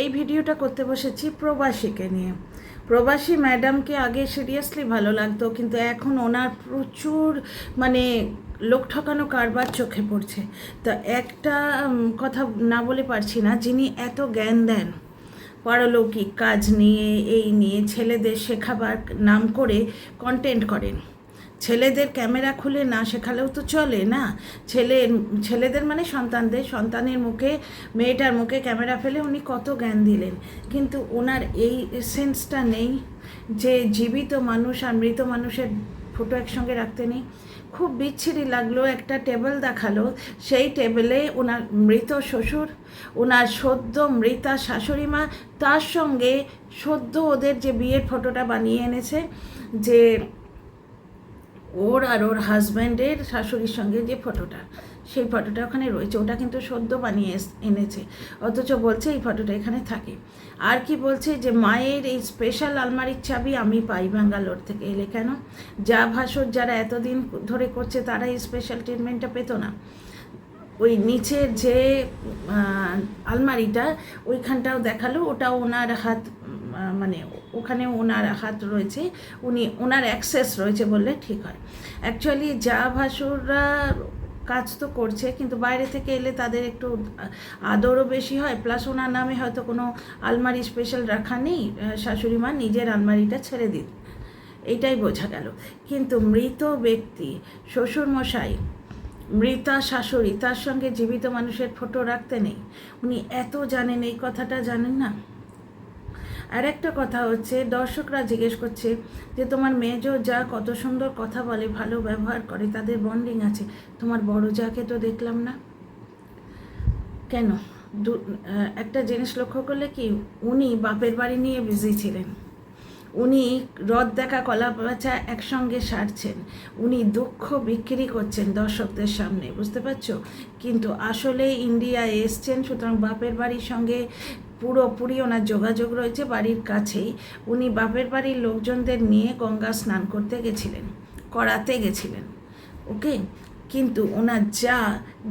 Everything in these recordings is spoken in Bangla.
এই ভিডিওটা করতে বসেছি প্রবাসীকে নিয়ে। প্রবাসী ম্যাডামকে আগে সিরিয়াসলি ভালো লাগতো, কিন্তু এখন ওনার প্রচুর মানে লোক ঠকানো কারবার চোখে পড়ছে। তো একটা কথা না বলে পারছি না, যিনি এত জ্ঞান দেন পারলৌকিক কাজ নিয়ে, এই নিয়ে ছেলেদের শেখাবার নাম করে কন্টেন্ট করেন। ছেলেদের ক্যামেরা খুলে না শেখালেও তো চলে না। ছেলেদের মানে সন্তানের মুখে, মেয়েটার মুখে ক্যামেরা ফেলে উনি কত জ্ঞান দিলেন, কিন্তু ওনার এই সেন্সটা নেই যে জীবিত মানুষ আর মৃত মানুষের ফটো একসঙ্গে রাখতে নেই। খুব বিচ্ছিরি লাগলো। একটা টেবিল দেখালো, সেই টেবিলে ওনার মৃত শ্বশুর, ওনার সদ্য মৃতা শাশুড়ি মা, তার সঙ্গে সদ্য ওদের যে বিয়ের ফটোটা বানিয়ে এনেছে, যে ওর আর ওর হাজব্যান্ডের শাশুড়ির সঙ্গে যে ফটোটা, সেই ফটোটা ওখানে রয়েছে। ওটা কিন্তু সদ্য বানিয়ে এনেছে, অথচ বলছে এই ফটোটা এখানে থাকে। আর কি বলছে যে মায়ের এই স্পেশাল আলমারির চাবি আমি পাই ব্যাঙ্গালোর থেকে এলে। কেন? যা ভাসুর যারা এতদিন ধরে করছে তারা এই স্পেশাল ট্রিটমেন্টটা পেত না। ওই নিচের যে আলমারিটা, ওইখানটাও দেখালো, ওটাও ওনার হাত, মানে ওখানে ওনার হাত রয়েছে, ওনার অ্যাক্সেস রয়েছে বললে ঠিক হয়। অ্যাকচুয়ালি যা ভাসুররা কাজ তো করছে, কিন্তু বাইরে থেকে এলে তাদের একটু আদরও বেশি হয়, প্লাস ওনার নামে হয়তো কোনো আলমারি স্পেশাল রাখা নেই, শাশুড়ি মা নিজের আলমারিটা ছেড়ে দিন, এইটাই বোঝা গেল। কিন্তু মৃত ব্যক্তি, শ্বশুরমশাই, মৃতা শাশুড়ি, তার সঙ্গে জীবিত মানুষের ফটো রাখতে নেই। উনি এত জানেন, এই কথাটা জানেন না। আর একটা কথা হচ্ছে, দর্শকরা জিজ্ঞেস করছে যে তোমার মেজো যা কত সুন্দর কথা বলে, ভালো ব্যবহার করে, তাদের বন্ডিং আছে, তোমার বড় যাকে তো দেখলাম না কেন? একটা জিনিস লক্ষ্য করলে কি, উনি বাপের বাড়ি নিয়ে বিজি ছিলেন, উনি রদ দেখা কলা বাচা একসঙ্গে সারছেন, উনি দুঃখ বিক্রি করছেন দর্শকদের সামনে, বুঝতে পারছো? কিন্তু আসলে ইন্ডিয়ায় এসছেন, সুতরাং বাপের বাড়ির সঙ্গে পুরোপুরি ওনার যোগাযোগ রয়েছে, বাড়ির কাছেই। উনি বাপের বাড়ির লোকজনদের নিয়ে গঙ্গা স্নান করাতে গেছিলেন, ওকে। কিন্তু ওনার যা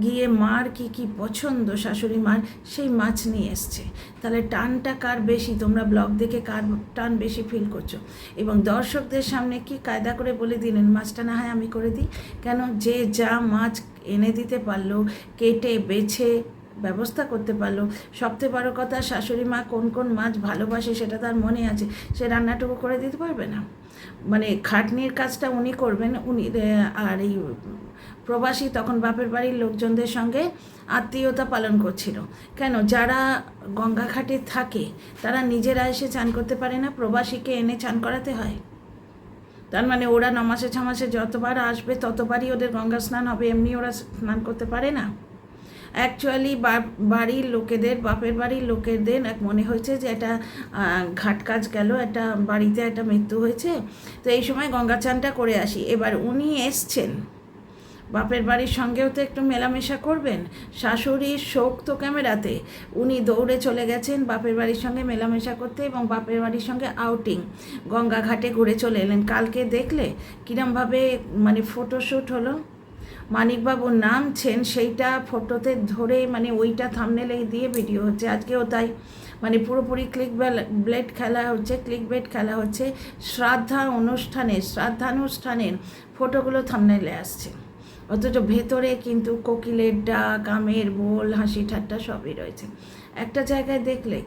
গিয়ে মার কি পছন্দ, শাশুড়ি মার, সেই মাছ নিয়ে এসছে। তাহলে টানটা কার বেশি? তোমরা ব্লগ দেখে কার টান বেশি ফিল করছো? এবং দর্শকদের সামনে কি কায়দা করে বলে দিলেন মাছটা না হয় আমি করে দিই। কেন? যে যা মাছ এনে দিতে পারলো, কেটে বেছে ব্যবস্থা করতে পারলো। সবথেকে বড় কথা, শাশুড়ি মা কোন কোন মাছ ভালোবাসে সেটা তার মনে আছে, সে রান্নাটুকু করে দিতে পারবে না? মানে খাটনির কাজটা উনি করবেন। আর এই প্রবাসী তখন বাপের বাড়ির লোকজনদের সঙ্গে আত্মীয়তা পালন করছিল। কেন? যারা গঙ্গা ঘাটে থাকে তারা নিজেরা এসে চান করতে পারে না, প্রবাসীকে এনে চান করাতে হয়। তার মানে ওরা 9 মাসে 6 মাসে যতবার আসবে ততবারই ওদের গঙ্গা স্নান হবে, এমনি ওরা স্নান করতে পারে না। অ্যাকচুয়ালি বাড়ির লোকেদের, বাপের বাড়ির লোকেদের এক মনে হয়েছে যে একটা ঘাট কাজ গেল, একটা বাড়িতে একটা মৃত্যু হয়েছে, তো এই সময় গঙ্গা চানটা করে আসি। এবার উনি এসছেন, বাপের বাড়ির সঙ্গেও তো একটু মেলামেশা করবেন। শাশুড়ির শোক তো ক্যামেরাতে, উনি দৌড়ে চলে গেছেন বাপের বাড়ির সঙ্গে মেলামেশা করতে, এবং বাপের বাড়ির সঙ্গে আউটিং, গঙ্গা ঘাটে ঘুরে চলে এলেন। কালকে দেখলে কিরমভাবে মানে ফটোশ্যুট হলো, মানিকবাবু নামছেন, সেইটা ফটোতে ধরে মানে ওইটা থাম্বনেলে দিয়ে ভিডিও হচ্ছে। আজকেও তাই, মানে পুরোপুরি ক্লিক বেট খেলা হচ্ছে। শ্রাদ্ধানুষ্ঠানের ফটোগুলো থাম্বনেলে আসছে, অথচ ভেতরে কিন্তু কোকিলের ডাক, আমের বোল, হাসি ঠাট্টা সবই রয়েছে। একটা জায়গায় দেখলে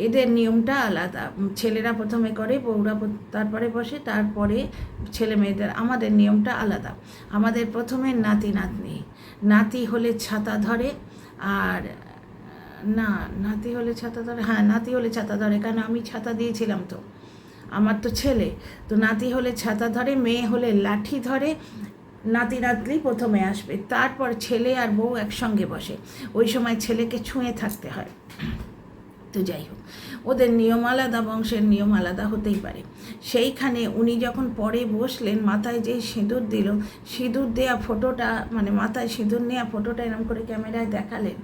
এদের নিয়মটা আলাদা। ছেলেরা প্রথমে করে, বউরা তারপরে বসে, তারপরে ছেলে মেয়েদের। আমাদের নিয়মটা আলাদা। আমাদের প্রথমে নাতি হলে ছাতা ধরে, আর নাতি হলে ছাতা ধরে, কারণ আমি ছাতা দিয়েছিলাম, তো আমার তো ছেলে, তো নাতি হলে ছাতা ধরে, মেয়ে হলে লাঠি ধরে। নাতি প্রথমে আসবে, তারপর ছেলে আর বউ একসঙ্গে বসে। ওই সময় ছেলেকে ছুঁয়ে থাকতে হয়। তো যাই হোক, ওদের নিয়ম আলাদা, বংশের নিয়ম আলাদা হতেই পারে। সেইখানে উনি যখন পরে বসলেন, মাথায় যে সিঁদুর দিল, সিঁদুর দেওয়া ফটোটা, মানে মাথায় সিঁদুর নেওয়া ফটোটা এরকম করে ক্যামেরায় দেখালেন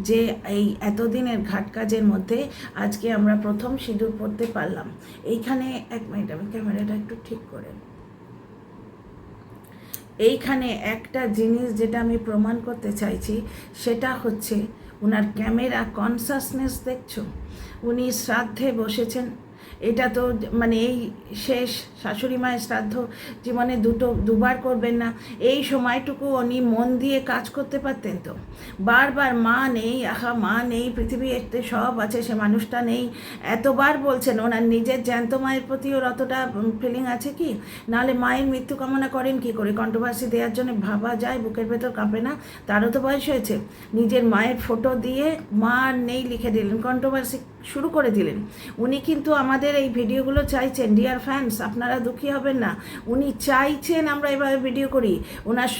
যে এই এতদিনের ঘাট কাজের মধ্যে আজকে আমরা প্রথম সিঁদুর পরতে পারলাম। এইখানে 1 মিনিট, আমি ক্যামেরাটা একটু ঠিক করে। এইখানে একটা জিনিস যেটা আমি প্রমাণ করতে চাইছি, সেটা হচ্ছে ওনার ক্যামেরা কনসাসনেস। দেখছো, উনি শ্রাদ্ধে বসেছেন। এটা তো মানে এই শেষ শাশুড়ি মায়ের শ্রাদ্ধ, জীবনে দুবার করবেন না, এই সময়টুকু উনি মন দিয়ে কাজ করতে পারতেন তো। বারবার মা নেই, আহা মা নেই, পৃথিবীতে সব আছে, সে মানুষটা নেই, এতবার বলছেন। ওনার নিজের জ্যান্ত মায়ের প্রতি ওর অতটা ফিলিং আছে কি? নাহলে মায়ের মৃত্যু কামনা করেন কি করে? কন্ট্রোভার্সি দেওয়ার জন্য ভাবা যায়, বুকের ভেতর কাঁপে না? তারও তো বয়স হয়েছে। নিজের মায়ের ফটো দিয়ে মা নেই লিখে দিলেন, কন্ট্রোভার্সি শুরু করে দিলেন। উনি কিন্তু আমাদের এই ভিডিওগুলো চাইছেন, ডিয়ার ফ্যান্স, আপনারা দুঃখী হবেন না। উনি চাইছেন আমরা এভাবে ভিডিও করি। ওনার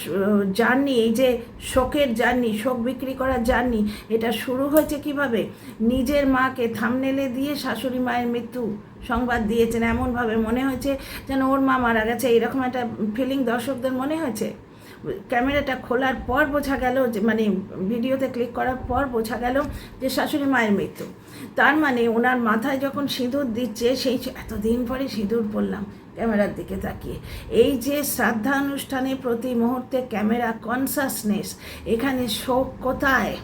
জার্নি, এই যে শোকের জার্নি, শোক বিক্রি করার জার্নি, এটা শুরু হয়েছে কিভাবে? নিজের মাকে থামনেলে দিয়ে শাশুড়ি মায়ের মৃত্যু সংবাদ দিয়েছেন, এমনভাবে মনে হয়েছে যেন ওর মা মারা গেছে, এরকম একটা ফিলিং দর্শকদের মনে হয়েছে। ক্যামেরাটা খোলার পর বোঝা গেল যে, মানে ভিডিওতে ক্লিক করার পর বোঝা গেল যে শাশুড়ি মায়ের মৃত্যু। তার মানে ওনার মাথায় যখন সিঁদুর দিচ্ছে, সেই এতদিন পরে সিঁদুর পরলাম ক্যামেরার দিকে তাকিয়ে, এই যে শ্রাদ্ধা অনুষ্ঠানে প্রতি মুহূর্তে ক্যামেরা কনসাসনেস, এখানে শোক কোথায়?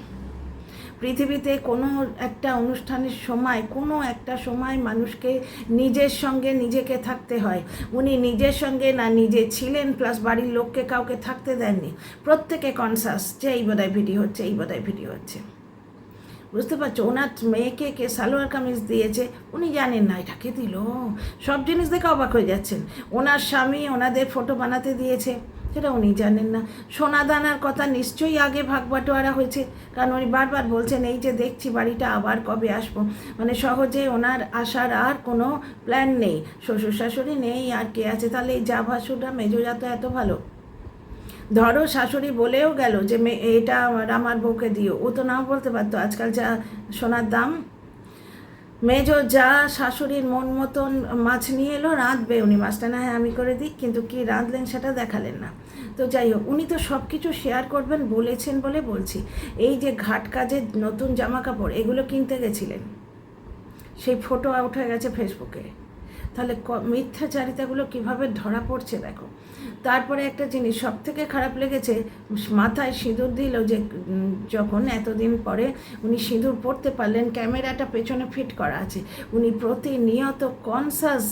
পৃথিবীতে কোনো একটা অনুষ্ঠানের সময়, কোনো একটা সময় মানুষকে নিজের সঙ্গে নিজেকে থাকতে হয়। উনি নিজের সঙ্গে না নিজে ছিলেন, প্লাস বাড়ির লোককে কাউকে থাকতে দেননি। প্রত্যেকে কনসাস যে এই বোধহয় ভিডিও হচ্ছে, এই বোধহয় ভিডিও হচ্ছে। বুঝতে পারছো? ওনার মেয়েকে কে সালোয়ার কামিজ দিয়েছে উনি জানেন না, এটাকে দিল, সব জিনিস দেখে অবাক হয়ে যাচ্ছেন। ওনার স্বামী ওনাদের ফটো বানাতে দিয়েছে, সেটা উনি জানেন না। সোনাদানার কথা নিশ্চয়ই আগে ভাগ বাটোয়ারা হয়েছে, কারণ উনি বারবার বলছেন এই যে দেখছি বাড়িটা আবার কবে আসবো, মানে সহজে ওনার আসার আর কোনো প্ল্যান নেই। শ্বশুর শাশুড়ি নেই, আর কে আছে? তাহলে এই যা ভাসুররা মেজো তো এত ভালো। ধরো শাশুড়ি বলেও গেল যে এটা আমার বউকে দিও, ও তো নাও বলতে পারতো, আজকাল যা সোনার দাম। মেজো যা শাশুড়ির মন মতন মাছ নিয়ে এলো, রাঁধবে উনি মাছটা, না হ্যাঁ আমি করে দিই, কিন্তু কি রাঁধলেন সেটা দেখালেন না। তো যাই হোক, উনি তো সব কিছু শেয়ার করবেন বলেছেন বলে বলছি। এই যে ঘাট কাজের নতুন জামা কাপড় এগুলো কিনতে গেছিলেন, সেই ফটো আউট হয়ে গেছে ফেসবুকে। তাহলে মিথ্যাচারিতাগুলো কীভাবে ধরা পড়ছে দেখো। তারপরে একটা জিনিস সব থেকে খারাপ লেগেছে, মাথায় সিঁদুর দিল যে যখন এতদিন পরে উনি সিঁদুর পরতে পারলেন, ক্যামেরাটা পেছনে ফিট করা আছে, উনি প্রতিনিয়ত কনসাস।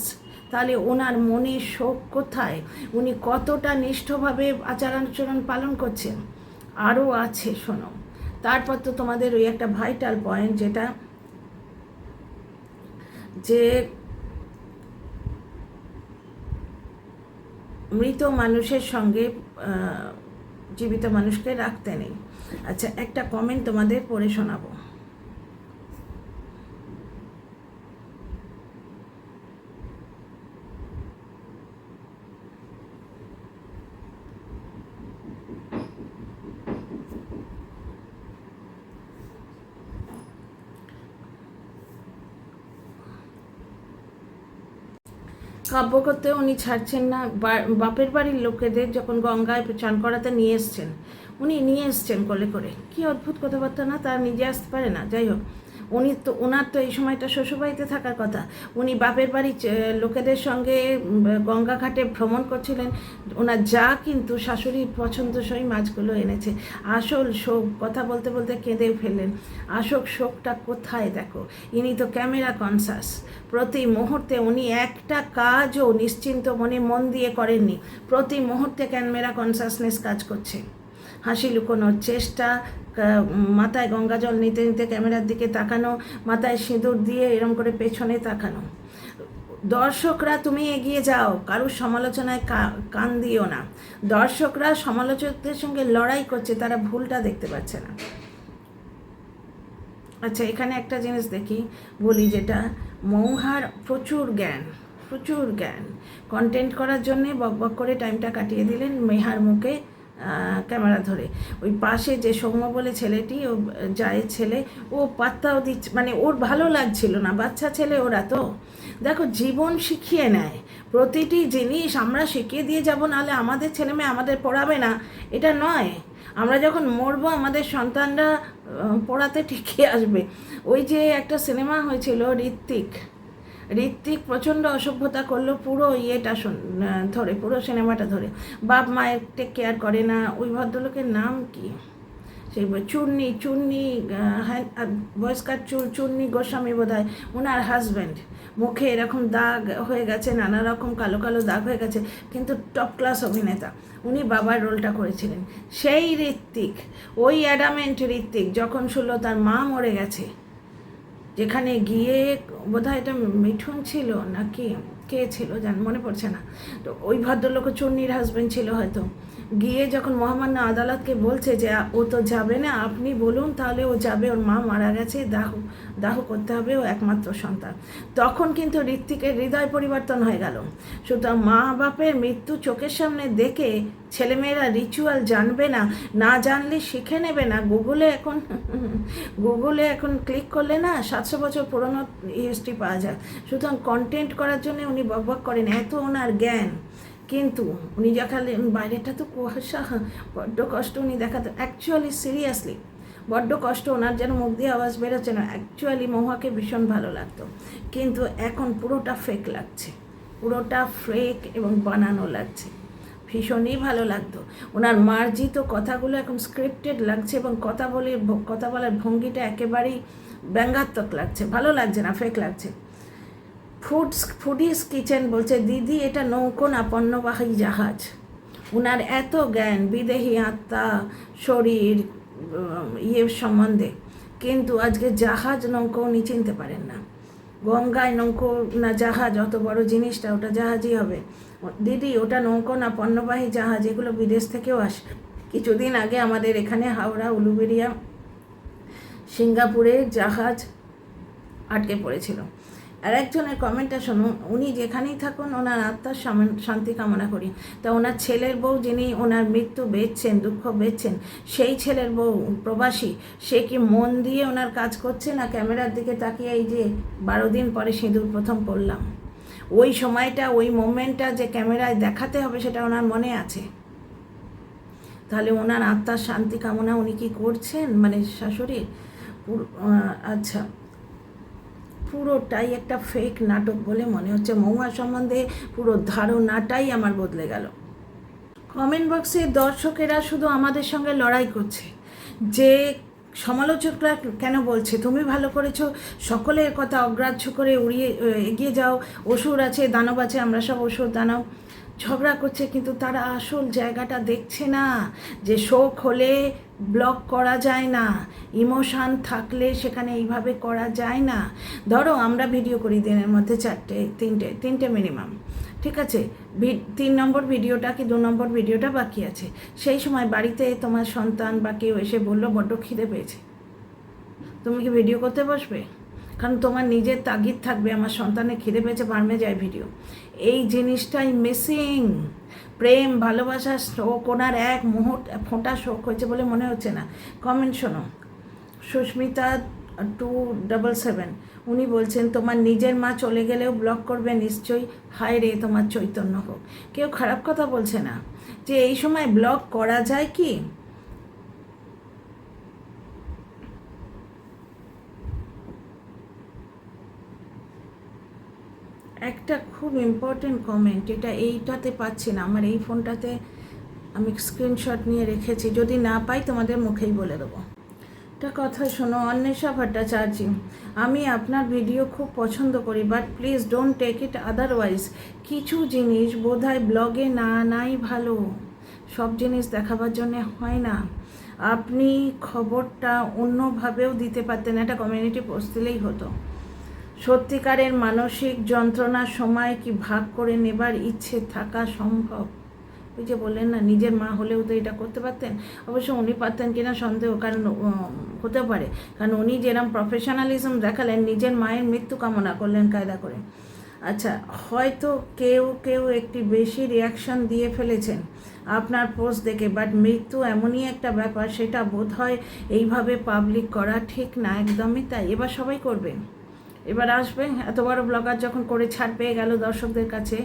তাহলে ওনার মনে শোক কোথায়? উনি কতটা নিষ্ঠভাবে আচার আচরণ পালন করছেন? আরও আছে, শোনো। তারপর তো তোমাদের ওই একটা ভাইটাল পয়েন্ট, যেটা যে মৃত মানুষের সঙ্গে জীবিত মানুষকে রাখতে নেই। আচ্ছা, একটা কমেন্ট তোমাদের পড়ে শোনাবো। কাব্য করতে উনি ছাড়ছেন না। বাপের বাড়ির লোকেদের যখন গঙ্গায় চান করাতে নিয়ে এসছেন, উনি নিয়ে এসছেন কোলে করে। কি অদ্ভুত কথাবার্তা না, তার নিজে আসতে পারে না। যাই হোক, ওনার তো এই সময়টা শ্বশুরবাড়িতে থাকার কথা। উনি বাপের বাড়ির লোকেদের সঙ্গে গঙ্গা ঘাটে ভ্রমণ করছিলেন। ওনার যা কিন্তু শাশুড়ির পছন্দসই মাছগুলো এনেছে। আসল শোক, কথা বলতে বলতে কেঁদে ফেললেন। আসল শোকটা কোথায় দেখো। ইনি তো ক্যামেরা কনসাস। প্রতি মুহূর্তে উনি একটা কাজও নিশ্চিন্ত মন দিয়ে করেননি। প্রতি মুহূর্তে ক্যামেরা কনসাসনেস কাজ করছে। হাসি লুকোনোর চেষ্টা, মাথায় গঙ্গা জল নিতে নিতে ক্যামেরার দিকে তাকানো, মাথায় সিঁদুর দিয়ে এরম করে পেছনে তাকানো। দর্শকরা তুমি এগিয়ে যাও, কারুর সমালোচনায় কান দিও না। দর্শকরা সমালোচকদের সঙ্গে লড়াই করছে, তারা ভুলটা দেখতে পাচ্ছে না। আচ্ছা, এখানে একটা জিনিস বলি, যেটা মৌহার প্রচুর জ্ঞান কন্টেন্ট করার জন্যে বকবক করে টাইমটা কাটিয়ে দিলেন মেহার মুখে ক্যামেরা ধরে। ওই পাশে যে সৌম্য বলে ছেলেটি, ও জায়ের ছেলে, ও পাত্তাও দিচ্ছে, মানে ওর ভালো লাগছিল না। বাচ্চা ছেলে ওরা তো, দেখো জীবন শিখিয়ে নেয়। প্রতিটি জিনিস আমরা শিখিয়ে দিয়ে যাব, নাহলে আমাদের ছেলেমেয়ে আমাদের পড়াবে না, এটা নয়। আমরা যখন মরবো আমাদের সন্তানরা পড়াতে ঠিকই আসবে। ওই যে একটা সিনেমা হয়েছিল ঋত্বিক প্রচণ্ড অসভ্যতা করলো পুরো ইয়েটা ধরে, পুরো সিনেমাটা ধরে। বাপ মায়ের টেক কেয়ার করে না। ওই ভদ্রলোকের নাম কি? সেই চূর্ণি চূর্ণি বয়স্কার চূর্ণি গোস্বামী বোধ হয় ওনার হাজব্যান্ড, মুখে এরকম দাগ হয়ে গেছে, নানা রকম কালো কালো দাগ হয়ে গেছে, কিন্তু টপ ক্লাস অভিনেতা, উনি বাবার রোলটা করেছিলেন। সেই ঋত্বিক, ওই অ্যাডামেন্ট ঋত্বিক যখন শুনলো তার মা মরে গেছে, যেখানে গিয়ে বোধহয় এটা মিঠুন ছিল নাকি কে ছিল মনে পড়ছে না, তো ওই ভদ্রলোক চূর্ণির হাজব্যান্ড ছিল হয়তো, গিয়ে যখন মহামান্য আদালতকে বলছে যে ও তো যাবে না, আপনি বলুন তাহলে ও যাবে, ওর মা মারা গেছে, দাহ করতে হবে, ও একমাত্র সন্তান, তখন কিন্তু ঋত্বিকের হৃদয় পরিবর্তন হয়ে গেল। সুতরাং মা বাপের মৃত্যু চোখের সামনে দেখে ছেলেমেয়েরা রিচুয়াল জানবে না, না জানলে শিখে নেবে না। গুগলে এখন ক্লিক করলে না 700 বছর পুরনো হিস্ট্রি পাওয়া যায়। সুতরাং কন্টেন্ট করার জন্য উনি বকবক করেন, এত ওনার জ্ঞান, কিন্তু উনি দেখালেন বাইরেটা তো কুয়াশা, বড্ড কষ্ট উনি দেখাতে, অ্যাকচুয়ালি সিরিয়াসলি বড্ড কষ্ট, ওনার যেন মুখ দিয়ে আওয়াজ বেরোচ্ছে না। অ্যাকচুয়ালি মহুয়াকে ভীষণ ভালো লাগতো, কিন্তু এখন পুরোটা ফেক লাগছে, পুরোটা ফেক এবং বানানো লাগছে। ভীষণই ভালো লাগতো, ওনার মার্জিত কথাগুলো এখন স্ক্রিপ্টেড লাগছে, এবং কথা বলার ভঙ্গিটা একেবারেই ব্যঙ্গাত্মক লাগছে, ভালো লাগছে না, ফেক লাগছে। ফুডিস কিচেন বলছে, দিদি এটা নৌকো না পণ্যবাহী জাহাজ। ওনার এত জ্ঞান বিদেহী আত্মা, শরীর, সম্বন্ধে, কিন্তু আজকে জাহাজ নৌকো উনি চিনতে পারেন না। গঙ্গায় নৌকো না জাহাজ, অত বড় জিনিসটা, ওটা জাহাজই হবে। দিদি ওটা নৌকো না পণ্যবাহী জাহাজ, এগুলো বিদেশ থেকেও আসে। কিছুদিন আগে আমাদের এখানে হাওড়া, উলুবেড়িয়া, সিঙ্গাপুরে জাহাজ আটকে পড়েছিল। আর একজনের কমেন্টটা শুনুন, উনি যেখানেই থাকুন ওনার আত্মার শান্তি কামনা করি। তা ওনার ছেলের বউ, যিনি ওনার মৃত্যু বেচছেন, দুঃখ বেচছেন, সেই ছেলের বউ প্রবাসী, সে কি মন দিয়ে ওনার কাজ করছে, না ক্যামেরার দিকে তাকিয়ে এই যে 12 দিন পরে সিঁদুর প্রথম পড়লাম, ওই সময়টা, ওই মোমেন্টটা যে ক্যামেরায় দেখাতে হবে সেটা ওনার মনে আছে? তাহলে ওনার আত্মার শান্তি কামনা উনি কি করছেন, মানে শাশুড়ির? আচ্ছা, পুরোটাই একটা ফেক নাটক বলে মনে হচ্ছে। মহুয়া সম্বন্ধে পুরো ধারণাটাই আমার বদলে গেল। কমেন্ট বক্সে দর্শকেরা শুধু আমাদের সঙ্গে লড়াই করছে, যে সমালোচকরা কেন বলছে তুমি ভালো করেছো, সকলের কথা অগ্রাহ্য করে এগিয়ে যাও, অসুর আছে, দানব আছে, আমরা সব অসুর দানব, ঝগড়া করছে, কিন্তু তারা আসল জায়গাটা দেখছে না, যে শোক হলে ব্লক করা যায় না, ইমোশান থাকলে সেখানে এইভাবে করা যায় না। ধরো আমরা ভিডিও করি দিনের মধ্যে 3টে মিনিমাম, ঠিক আছে, 3 নম্বর ভিডিওটা কি 2 নম্বর ভিডিওটা বাকি আছে, সেই সময় বাড়িতে তোমার সন্তান বা কেউ এসে বললো বড্ড খিদে পেয়েছে, তুমি কি ভিডিও করতে বসবে? কারণ তোমার নিজের তাগিদ থাকবে, আমার সন্তানের খিদে পেয়েছে, বার্মে যায় ভিডিও। এই জিনিসটাই মিসিং। প্রেম, ভালোবাসা, শোক, ওনার এক ফোঁটা শোক হয়েছে বলে মনে হচ্ছে না। কমেন্ট শোনো, সুস্মিতা 277, উনি বলছেন তোমার নিজের মা চলে গেলেও ব্লক করবে নিশ্চয়ই, হায় রে তোমার চৈতন্য হোক। কেউ খারাপ কথা বলছে না, যে এই সময় ব্লক করা যায় কি? একটা খুব ইম্পর্টেন্ট কমেন্ট, এইটাতে পাচ্ছি না, আমার এই ফোনটাতে আমি স্ক্রিনশট নিয়ে রেখেছি, যদি না পাই তোমাদের মুখেই বলে দেবো। একটা কথা শোনো, অন্বেষা ভট্টাচার্য, আমি আপনার ভিডিও খুব পছন্দ করি, but please don't take it otherwise. কিছু জিনিস বোধহয় ব্লগে নাই ভালো, সব জিনিস দেখাবার জন্যে হয় না। আপনি খবরটা অন্যভাবেও দিতে পারতেন, একটা কমিউনিটি পোস্ট দিলেই হতো। সত্যিকারের মানসিক যন্ত্রণার সময় কি ভাগ করে নেবার ইচ্ছে থাকা সম্ভব? ওই যে বললেন না, নিজের মা হলেও তো এটা করতে পারতেন। অবশ্য উনি পারতেন কিনা সন্দেহ, কারণ হতে পারে, কারণ উনি যেরকম প্রফেশনালিজম দেখালেন, নিজের মায়ের মৃত্যু কামনা করলেন কায়দা করে। আচ্ছা, হয়তো কেউ একটি বেশি রিয়াকশান দিয়ে ফেলেছেন আপনার পোস্ট দেখে, বাট মৃত্যু এমনই একটা ব্যাপার, সেটা বোধহয় এইভাবে পাবলিক করা ঠিক না। একদমই তাই, এবার সবাই করবে, এবার আসবে। এত বড় ব্লগার যখন করে ছাড় পেয়ে গেল দর্শকদের কাছে,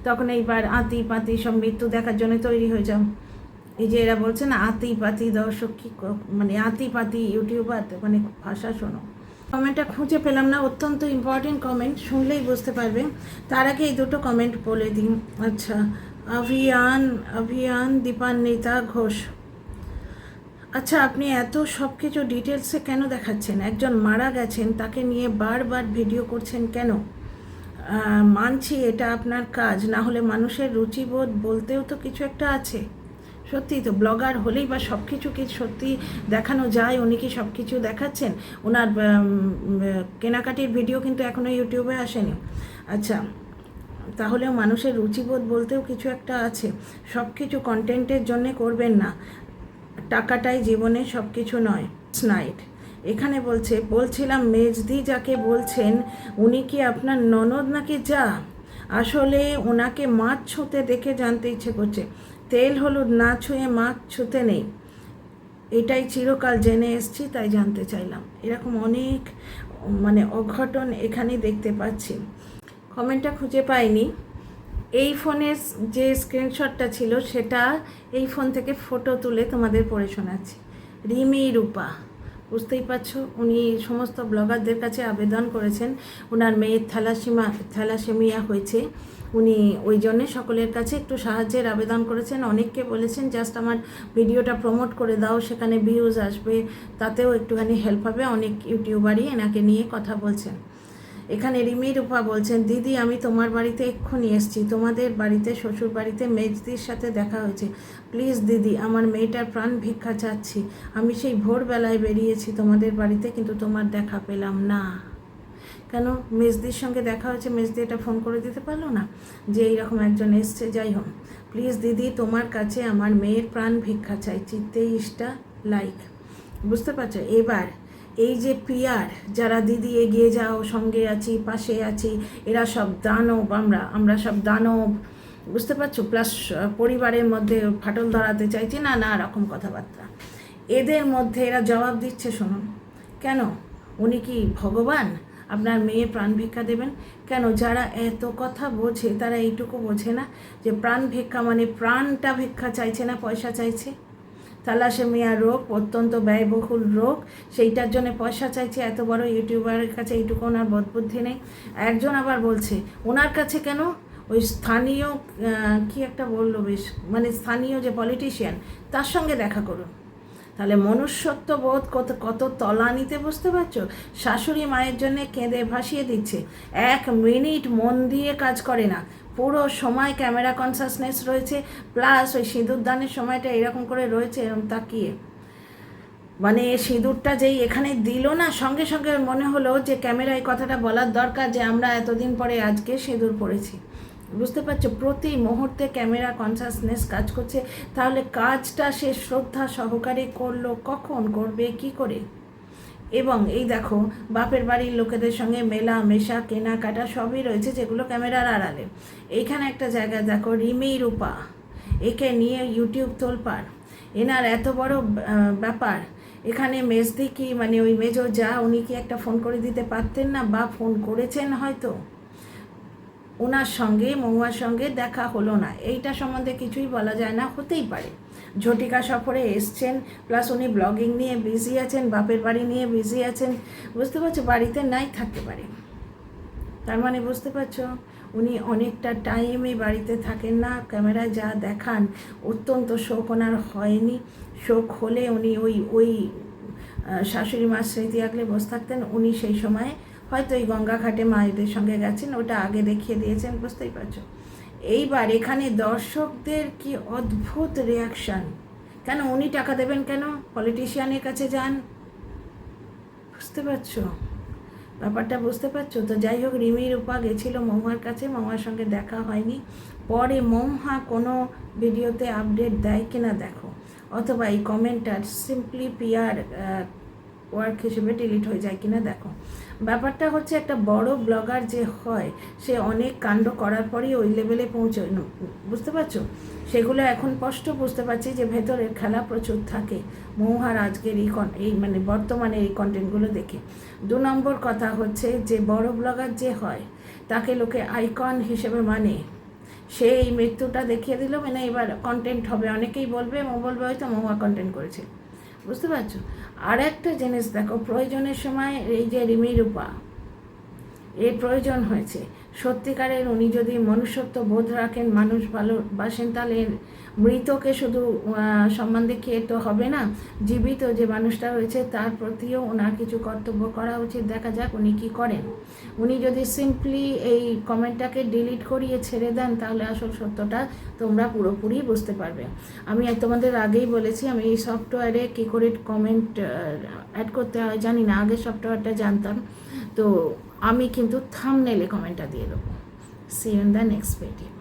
তখন এইবার আতি পাতি সব মৃত্যু দেখার জন্য তৈরি হয়ে যাও। এই যে এরা বলছে না আতি পাতি দর্শক, কি মানে আতি পাতি ইউটিউবার, মানে ভাষা শোনো। কমেন্টটা খুঁজে পেলাম না, অত্যন্ত ইম্পর্টেন্ট কমেন্ট, শুনলেই বুঝতে পারবে। তার আগে এই দুটো কমেন্ট বলে দিন। আচ্ছা, অভিয়ান দীপান্বিতা ঘোষ, আচ্ছা, আপনি এত সব কিছু ডিটেলসে কেন দেখাচ্ছেন? একজন মারা গেছেন, তাকে নিয়ে বারবার ভিডিও করছেন কেন? মানছি এটা আপনার কাজ, না হলে মানুষের রুচিবোধ বলতেও তো কিছু একটা আছে। সত্যি তো ব্লগার হলেই বা সব কিছু কি সত্যি দেখানো যায়? উনি কি সব কিছু দেখাচ্ছেন? ওনার কেনাকাটির ভিডিও কিন্তু এখনও ইউটিউবে আসেনি। আচ্ছা, তাহলেও মানুষের রুচিবোধ বলতেও কিছু একটা আছে। সব কিছু কন্টেন্টের জন্যে করবেন না। টাকাটাই জীবনে সব কিছু নয়। নাইট এখানে বলছিলাম মেজদি যাকে বলছেন, উনি কি আপনার ননদ নাকি যা? আসলে ওনাকে মাছ ছুঁতে দেখে জানতে ইচ্ছে করছে। তেল হলুদ না ছুঁয়ে মাছ ছুঁতে নেই, এটাই চিরকাল জেনে এসছি, তাই জানতে চাইলাম। এরকম অনেক অঘটন এখানে দেখতে পাচ্ছি। কমেন্টটা খুঁজে পাইনি। এই ফোনের যে স্ক্রিনশটটা ছিল সেটা এই ফোন থেকে ফটো তুলে তোমাদের পড়ে শোনাচ্ছি। রিমি রূপা, বুঝতেই পারছো, উনি সমস্ত ব্লগারদের কাছে আবেদন করেছেন। ওনার মেয়ের থ্যালাসেমিয়া হয়েছে, উনি ওই জন্যে সকলের কাছে একটু সাহায্যের আবেদন করেছেন। অনেককে বলেছেন জাস্ট আমার ভিডিওটা প্রমোট করে দাও, সেখানে ভিউজ আসবে, তাতেও একটুখানি হেল্প হবে। অনেক ইউটিউবারই এনাকে নিয়ে কথা বলছেন। এখানে রিমি রূপা বলছেন, দিদি আমি তোমার বাড়িতে এক্ষুনি এসেছি, তোমাদের বাড়িতে শ্বশুর বাড়িতে মেজদির সাথে দেখা হয়েছে। প্লিজ দিদি, আমার মেয়েটার প্রাণ ভিক্ষা চাচ্ছি। আমি সেই ভোরবেলায় বেরিয়েছি তোমাদের বাড়িতে, কিন্তু তোমার দেখা পেলাম না। কেন? মেজদির সঙ্গে দেখা হয়েছে, মেজদি এটা ফোন করে দিতে পারলো না যে এইরকম একজন এসছে? যাই হোক, প্লিজ দিদি, তোমার কাছে আমার মেয়ের প্রাণ ভিক্ষা চাইছি। 23টা লাইক, বুঝতে পারছো? এবার এই যে পিয়ার যারা দিদি এগিয়ে যাও, সঙ্গে আছি, পাশে আছি, এরা সব দানব, আমরা সব দানব, বুঝতে পারছো? প্লাস পরিবারের মধ্যে ফাটল ধরাতে চাইছি, না রকম কথাবার্তা। এদের মধ্যে এরা জবাব দিচ্ছে, শুনুন। কেন? উনি কি ভগবান? আপনার মেয়ে প্রাণ ভিক্ষা দেবেন কেন? যারা এত কথা বোঝে তারা এইটুকু বোঝে না যে প্রাণ ভিক্ষা মানে প্রাণটা ভিক্ষা চাইছে না, পয়সা চাইছে। থ্যালাসেমিয়া রোগ অত্যন্ত ব্যয়বহুল রোগ, সেইটার জন্য পয়সা চাইছে। এত বড় ইউটিউবারের কাছে এইটুকু ওনার বোধবুদ্ধি নেই। একজন আবার বলছে ওনার কাছে কেন, ওই স্থানীয় কি একটা বললো বেশ, স্থানীয় যে পলিটিশিয়ান তার সঙ্গে দেখা করুন। তাহলে মনুষ্যত্ব বোধ কত তলানিতে, বুঝতে পারছো? শাশুড়ি মায়ের জন্য কেঁদে ভাসিয়ে দিচ্ছে, 1 মিনিট মন দিয়ে কাজ করে না, পুরো সময় ক্যামেরা কনসাসনেস রয়েছে, প্লাস ওই সিঁদুর দানের সময়টা এরকম করে রয়েছে, এরকম তাকিয়ে। সিঁদুরটা যেই এখানে দিল না, সঙ্গে সঙ্গে মনে হলো যে ক্যামেরায় কথাটা বলার দরকার যে আমরা এতদিন পরে আজকে সিঁদুর পড়েছি। বুঝতে পারছো? প্রতি মুহূর্তে ক্যামেরা কনসাসনেস কাজ করছে। তাহলে কাজটা সে শ্রদ্ধা সহকারে করলো, কখন করবে, কি করে? এবং এই দেখো, বাপের বাড়ির লোকেদের সঙ্গে মেলা মেশা, কেনাকাটা সবই রয়েছে, যেগুলো ক্যামেরার আড়ালে। এইখানে একটা জায়গায় দেখো, রিমি রূপা, একে নিয়ে ইউটিউব তোলপাড়, এনার এত বড় ব্যাপার। এখানে মেজদি কি ওই মেজো যা, উনি কি একটা ফোন করে দিতে পারতেন না? বা ফোন করেছেন হয়তো, ওনার সঙ্গে মহুয়ার সঙ্গে দেখা হলো না, এইটা সম্বন্ধে কিছুই বলা যায় না, হতেই পারে। ঝটিকা সফরে এসছেন, প্লাস উনি ব্লগিং নিয়ে বিজি আছেন, বাপের বাড়ি নিয়ে বিজি আছেন, বুঝতে পারছো? বাড়িতে নাই থাকতে পারে। তার বুঝতে পারছো, উনি অনেকটা টাইমই বাড়িতে থাকেন না। ক্যামেরায় যা দেখান, অত্যন্ত শোক ওনার হয়নি। শোক হলে উনি ওই শাশুড়ি মার স্মৃতি আঁকলে বসে থাকতেন। উনি সেই সময় হয়তো এই গঙ্গা ঘাটে মায়েদের সঙ্গে গেছেন, ওটা আগে দেখিয়ে দিয়েছেন, বুঝতেই পারছো। এইবার এখানে দর্শকদের কি অদ্ভুত রিয়াকশান। কেন উনি টাকা দেবেন কেন? পলিটিশিয়ানের কাছে যান, বুঝতে পারছো ব্যাপারটা? বুঝতে পারছো তো? যাই হোক, রিমি রূপা গেছিলো মহুয়ার কাছে, মহুয়ার সঙ্গে দেখা হয়নি। পরে মহুয়া কোনো ভিডিওতে আপডেট দেয় কিনা দেখো, অথবা এই কমেন্টটা সিম্পলি পিআর ওয়ার্ক হিসেবে ডিলিট হয়ে যায় কিনা দেখো। ব্যাপারটা হচ্ছে, একটা বড় ব্লগার যে হয়, সে অনেক কাণ্ড করার পরই ওই লেভেলে পৌঁছয়, বুঝতে পারছো? সেগুলো এখন স্পষ্ট বুঝতে পারছি যে ভেতরের খেলা প্রচুর থাকে মহুয়ার আজকের এই বর্তমানে এই কন্টেন্টগুলো দেখে। 2 নম্বর কথা হচ্ছে যে বড় ব্লগার যে হয় তাকে লোকে আইকন হিসেবে সে এই মৃত্যুটা দেখিয়ে দিল, এবার কন্টেন্ট হবে, অনেকেই বলবে হয়তো মহুয়া কন্টেন্ট করেছে, বুঝতে পারছো? আর একটা জিনিস দেখো, প্রয়োজনের সময় এই যে রিমি রূপা, এর প্রয়োজন হয়েছে। সত্যিকারের উনি যদি মনুষ্যত্ব বোধ রাখেন, মানুষ ভালোবাসেন, তাহলে মৃতকে শুধু সম্মান দেখিয়ে তো হবে না, জীবিত যে মানুষটা রয়েছে তার প্রতিও ওনার কিছু কর্তব্য করা উচিত। দেখা যাক উনি কী করেন। উনি যদি সিম্পলি এই কমেন্টটাকে ডিলিট করিয়ে ছেড়ে দেন, তাহলে আসল সত্যটা তোমরা পুরোপুরি বুঝতে পারবে। আমি তোমাদের আগেই বলেছি, আমি এই সফটওয়্যারে কী করে কমেন্ট অ্যাড করতে হয় জানি না, আগে সফটওয়্যারটা জানতাম। তো আমি কিন্তু থাম্বনেলে কমেন্টটা দিয়ে দেবো। See you in the next video.